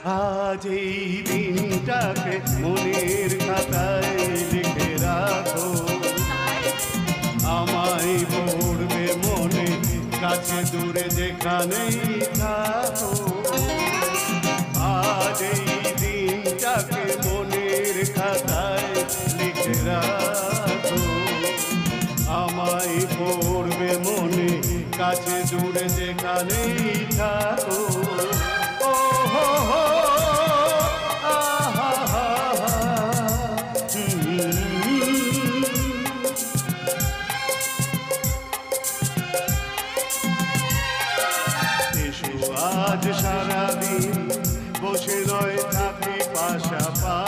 আজ এই দিনটাকে মনের খাতায় লিখে রাখো, আমায় পড়বে মনে, কাছে দূরে যেখানেই থাকো। আজ এই দিনটাকে মনের খাতায় লিখে রাখো, আমায় পড়বে মনে, কাছে দূরে যেখানেই থাকো। ও হো হো আহা হা হা। এসো আজ সারাদিন বসে নয় থাকি পাশাপাশি,